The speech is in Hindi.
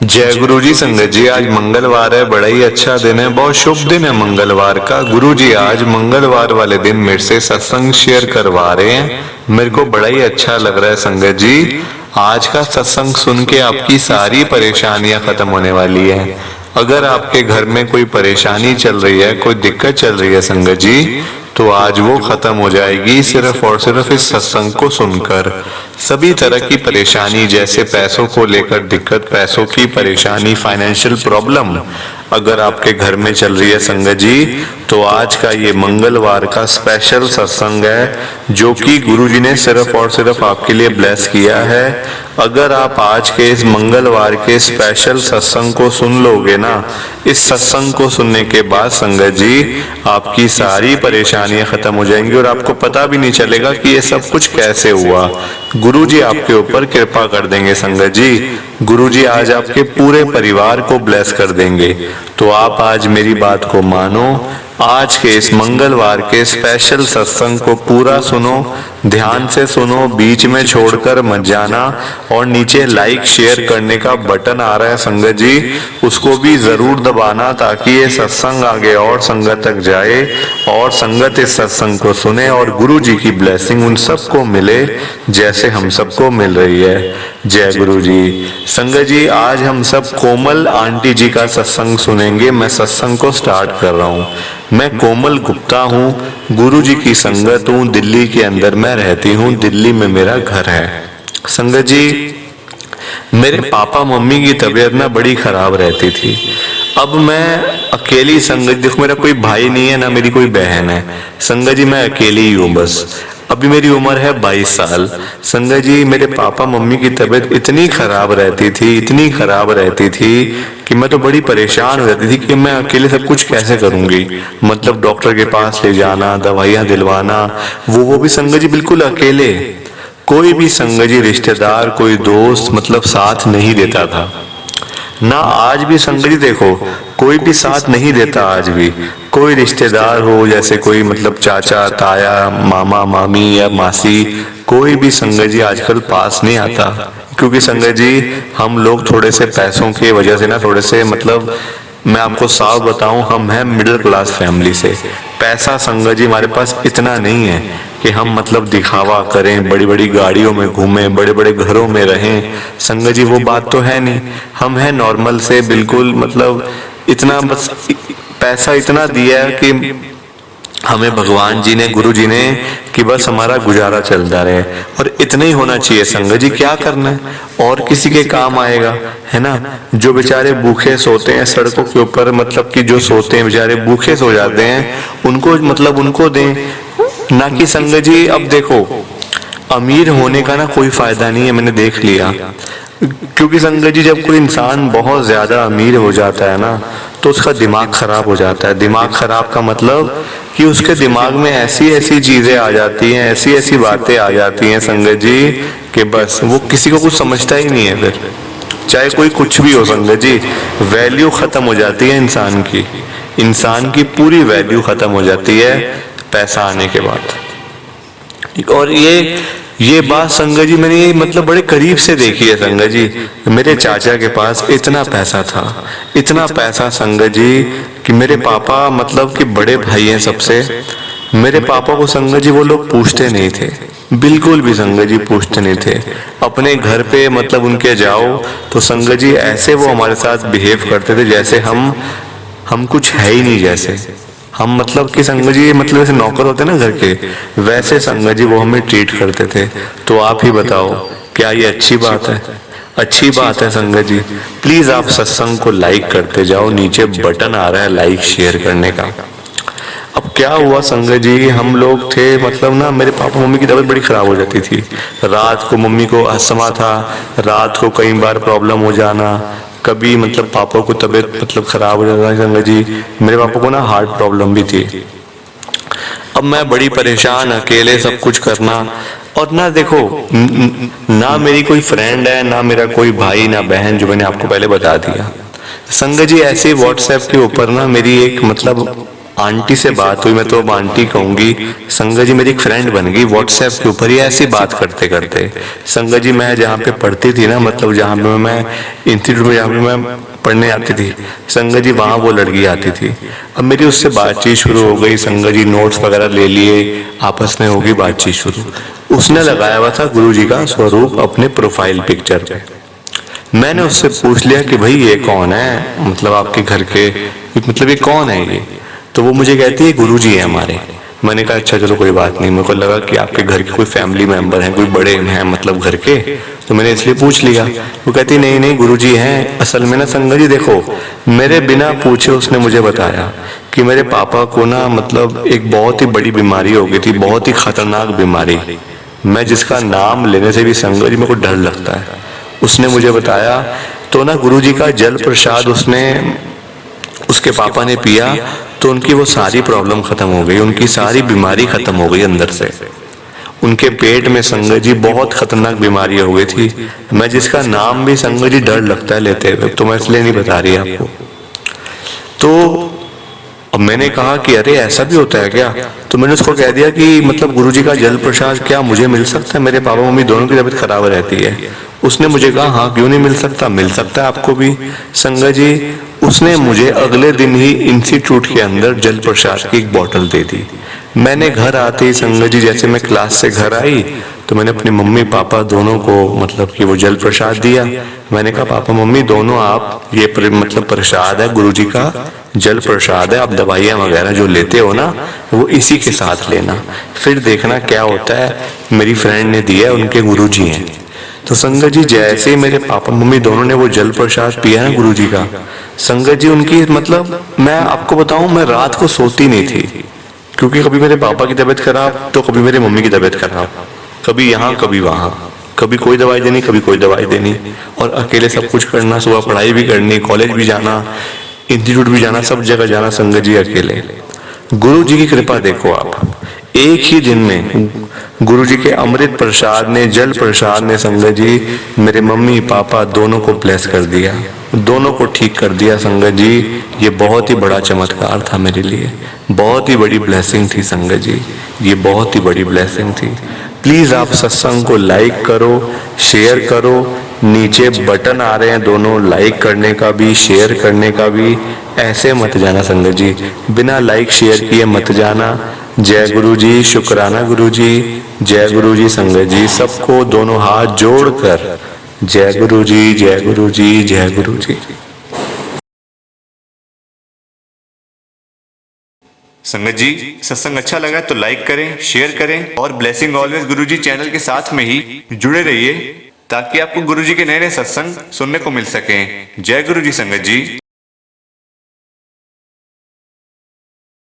जय गुरु जी। संगत जी, आज मंगलवार है, बड़ा ही अच्छा दिन है, बहुत शुभ दिन है मंगलवार का। गुरु जी आज मंगलवार वाले दिन मेरे से सत्संग शेयर करवा रहे हैं, मेरे को बड़ा ही अच्छा लग रहा है। संगत जी, आज का सत्संग सुन के आपकी सारी परेशानियां खत्म होने वाली है। अगर आपके घर में कोई परेशानी चल रही है, कोई दिक्कत चल रही है संगत जी, तो आज वो खत्म हो जाएगी सिर्फ और सिर्फ इस सत्संग को सुनकर। सभी तरह की परेशानी, जैसे पैसों को लेकर दिक्कत, पैसों की परेशानी, फाइनेंशियल प्रॉब्लम अगर आपके घर में चल रही है संगत जी, तो आज का ये मंगलवार का स्पेशल सत्संग है जो कि गुरु जी ने सिर्फ और सिर्फ आपके लिए ब्लेस किया है। अगर आप आज के इस मंगलवार के स्पेशल सत्संग को सुन लोगे ना, इस सत्संग को सुनने के बाद संगत जी आपकी सारी परेशानियां खत्म हो जाएंगी और आपको पता भी नहीं चलेगा कि ये सब कुछ कैसे हुआ। गुरु जी आपके ऊपर कृपा कर देंगे संगत जी। गुरु जी आज आपके पूरे परिवार को ब्लेस कर देंगे। तो आप आज मेरी बात को मानो, आज के इस मंगलवार के स्पेशल सत्संग को पूरा सुनो, ध्यान से सुनो, बीच में छोड़कर मत जाना। और नीचे लाइक शेयर करने का बटन आ रहा है संगत जी, उसको भी जरूर दबाना ताकि ये सत्संग आगे और संगत तक जाए और संगत इस सत्संग को सुने और गुरु जी की ब्लेसिंग उन सबको मिले जैसे हम सबको मिल रही है। जय गुरु जी। संगत जी, आज हम सब कोमल आंटी जी का सत्संग सुनेंगे। मैं सत्संग को स्टार्ट कर रहा हूँ। मैं कोमल गुप्ता हूँ, गुरु जी की संगत हूँ, दिल्ली के अंदर मैं रहती हूँ, दिल्ली में मेरा घर है। संगत जी, मेरे पापा मम्मी की तबीयत ना बड़ी खराब रहती थी। अब मैं अकेली, संगत देखो मेरा कोई भाई नहीं है ना मेरी कोई बहन है। संगत जी मैं अकेली ही हूँ बस। अभी मेरी उम्र है 22 साल। संगत जी मेरे पापा मम्मी की तबीयत इतनी खराब रहती थी, इतनी खराब रहती थी कि मैं तो बड़ी परेशान हो जाती थी कि मैं अकेले सब कुछ कैसे करूंगी। मतलब डॉक्टर के पास ले जाना, दवाइयाँ दिलवाना, वो भी संगत जी बिल्कुल अकेले। कोई भी संगत जी रिश्तेदार, कोई दोस्त मतलब साथ नहीं देता था ना। आज भी संगत जी देखो कोई भी साथ नहीं देता। आज भी कोई रिश्तेदार हो, जैसे कोई मतलब चाचा ताया, मामा मामी या मासी, कोई भी संगत जी आजकल पास नहीं आता। क्योंकि संगत जी हम लोग थोड़े से पैसों की वजह से ना, थोड़े से मतलब मैं आपको साफ बताऊं, हम हैं मिडिल क्लास फैमिली से। पैसा संगत जी हमारे पास इतना नहीं है कि हम मतलब दिखावा करें, बड़ी बड़ी गाड़ियों में घूमें, बड़े बड़े घरों में रहें। संगत जी वो बात तो है नहीं। हम हैं नॉर्मल से बिल्कुल, मतलब इतना बस पैसा इतना दिया है कि हमें भगवान जी ने, गुरु जी ने, कि बस हमारा गुजारा चलता रहे और इतना ही होना चाहिए। संगत जी क्या करना है, और किसी के काम आएगा, है ना। जो बेचारे भूखे सोते हैं सड़कों के ऊपर, मतलब कि जो सोते हैं बेचारे भूखे सो जाते हैं, उनको मतलब उनको दें ना कि संगत जी। अब देखो अमीर होने का ना कोई फायदा नहीं है, मैंने देख लिया। क्योंकि संगत जी जब कोई इंसान बहुत ज्यादा अमीर हो जाता है ना, तो उसका दिमाग खराब हो जाता है। दिमाग खराब का मतलब कि उसके दिमाग में ऐसी ऐसी चीजें आ जाती हैं, ऐसी ऐसी बातें आ जाती हैं संगत जी, कि बस वो किसी को कुछ समझता ही नहीं है। फिर चाहे कोई कुछ भी हो संगत जी, वैल्यू खत्म हो जाती है इंसान की। इंसान की पूरी वैल्यू खत्म हो जाती है पैसा आने के बाद। और ये बात संगत जी मैंने मतलब बड़े करीब से देखी है संगत जी। मेरे चाचा के पास इतना पैसा था, इतना पैसा संगत जी, कि मेरे पापा मतलब कि बड़े भाई हैं सबसे। मेरे पापा को संगत जी वो लोग पूछते नहीं थे, बिल्कुल भी संगत जी पूछते नहीं थे। अपने घर पे मतलब उनके जाओ तो संगत जी ऐसे वो हमारे साथ बिहेव करते थे जैसे हम कुछ है ही नहीं। जैसे हम मतलब कि संगत जी मतलब जैसे नौकर होते ना घर के, वैसे संगत जी वो हमें ट्रीट करते थे। तो आप ही बताओ क्या ये अच्छी बात है? अच्छी बात है संगत जी। प्लीज आप सत्संग को लाइक करते जाओ, नीचे बटन आ रहा है लाइक शेयर करने का। अब क्या हुआ संगत जी, हम लोग थे मतलब ना, मेरे पापा मम्मी की तबीयत बड़ी खराब हो जाती थी। रात को मम्मी को अस्थमा था, रात को कई बार प्रॉब्लम हो जाना, कभी मतलब पापा को तबीयत मतलब खराब हो जाता है संगत जी। मेरे पापा को ना हार्ट प्रॉब्लम भी थी। अब मैं बड़ी परेशान, अकेले सब कुछ करना। और ना देखो ना मेरी कोई फ्रेंड है, ना मेरा कोई भाई, ना बहन, जो मैंने आपको पहले बता दिया। संगत जी ऐसे व्हाट्सएप के ऊपर ना मेरी एक मतलब आंटी से बात हुई, मैं तो अब आंटी कहूंगी। संगत जी मेरी एक फ्रेंड बन गई व्हाट्सएप के ऊपर ही ऐसी बात करते करते। संगत जी मैं जहाँ पे पढ़ती थी ना, मतलब जहाँ पे मैं इंस्टीट्यूट में जहाँ पे मैं पढ़ने आती थी, संगत जी वहाँ वो लड़की आती थी। अब मेरी उससे बातचीत शुरू हो गई, संगत जी नोट्स वगैरह ले लिए, आपस में होगी बातचीत शुरू। उसने लगाया हुआ था गुरुजी का स्वरूप अपने प्रोफाइल पिक्चर पे। मैंने उससे पूछ लिया कि भाई ये कौन है, मतलब आपके घर के, मतलब ये कौन है ये? तो वो मुझे कहती है गुरुजी है हमारे। मैंने कहा अच्छा चलो कोई बात नहीं, मेरे को लगा कि आपके घर के कोई फैमिली मेंबर हैं, कोई बड़े हैं मतलब घर के, तो मैंने इसलिए पूछ लिया। वो कहती नहीं नहीं गुरुजी हैं। असल में ना संगत जी देखो, मेरे बिना पूछे उसने मुझे बताया कि मेरे पापा को ना मतलब एक बहुत ही बड़ी बीमारी हो गई थी, बहुत ही खतरनाक बीमारी, मैं जिसका नाम लेने से भी संगत जी मेरे को डर लगता है। उसने मुझे बताया। तो ना गुरुजी का जल प्रसाद उसके पापा ने पिया, तो उनकी वो सारी प्रॉब्लम खत्म हो गई, उनकी सारी बीमारी खत्म हो गई अंदर से। उनके पेट में संगत जी बहुत खतरनाक बीमारी हो गई थी, मैं जिसका नाम भी संगत जी डर लगता है लेते हुए, तो मैं इसलिए नहीं बता रही आपको। तो अब मैंने कहा कि अरे ऐसा भी होता है क्या? तो मैंने उसको कह दिया कि मतलब गुरुजी का जल प्रसाद क्या मुझे मिल सकता है? मेरे पापा मम्मी दोनों की तबीयत खराब रहती है। उसने मुझे कहा हाँ क्यों नहीं मिल सकता, मिल सकता है आपको भी। संगत जी उसने मुझे अगले दिन ही इंस्टीट्यूट के अंदर जल प्रसाद की एक बोतल दे दी। मैंने घर आते ही संगत जी जैसे मैं क्लास से घर आई, तो मैंने अपने मम्मी पापा दोनों को मतलब कि वो जल प्रसाद दिया। मैंने कहा पापा मम्मी दोनों आप ये मतलब प्रसाद है गुरुजी का, जल प्रसाद है, आप दवाइयाँ वगैरह जो लेते हो ना वो इसी के साथ लेना, फिर देखना क्या होता है। मेरी फ्रेंड ने दिया, उनके गुरुजी हैं। तो संगत जी जैसे ही मेरे पापा मम्मी दोनों ने वो जल प्रसाद पिया ना गुरुजी का, संगत जी उनकी मतलब मैं आपको बताऊं, मैं रात को सोती नहीं थी, क्योंकि कभी मेरे पापा की तबीयत खराब तो कभी मेरी मम्मी की तबीयत खराब, कभी यहाँ कभी वहां, कभी कोई दवाई देनी कभी कोई दवाई देनी, और अकेले सब कुछ करना, सुबह पढ़ाई भी करनी, कॉलेज भी जाना, इंस्टीट्यूट भी जाना, सब जगह जाना संगत जी अकेले। गुरु जी की कृपा देखो आप, एक ही दिन में गुरु जी के अमृत प्रसाद ने, जल प्रसाद ने संगत जी मेरे मम्मी पापा दोनों को ब्लेस कर दिया, दोनों को ठीक कर दिया। संगत जी ये बहुत ही बड़ा चमत्कार था मेरे लिए, बहुत ही बड़ी ब्लेसिंग थी संगत जी, ये बहुत ही बड़ी ब्लेसिंग थी। प्लीज आप सत्संग को लाइक करो, शेयर करो, नीचे बटन आ रहे हैं दोनों, लाइक करने का भी शेयर करने का भी। ऐसे मत जाना संगत जी, बिना लाइक शेयर किए मत जाना। जय गुरु जी, शुक्राना गुरु जी, जय गुरु जी। संगत जी सबको दोनों हाथ जोड़कर जय गुरु जी, जय गुरु जी, जय गुरु जी। संगत जी सत्संग अच्छा लगा तो लाइक करें, शेयर करें और ब्लेसिंग ऑलवेज गुरुजी चैनल के साथ में ही जुड़े रहिए, ताकि आपको गुरुजी के नए नए सत्संग सुनने को मिल सकें। जय गुरु जी संगत जी।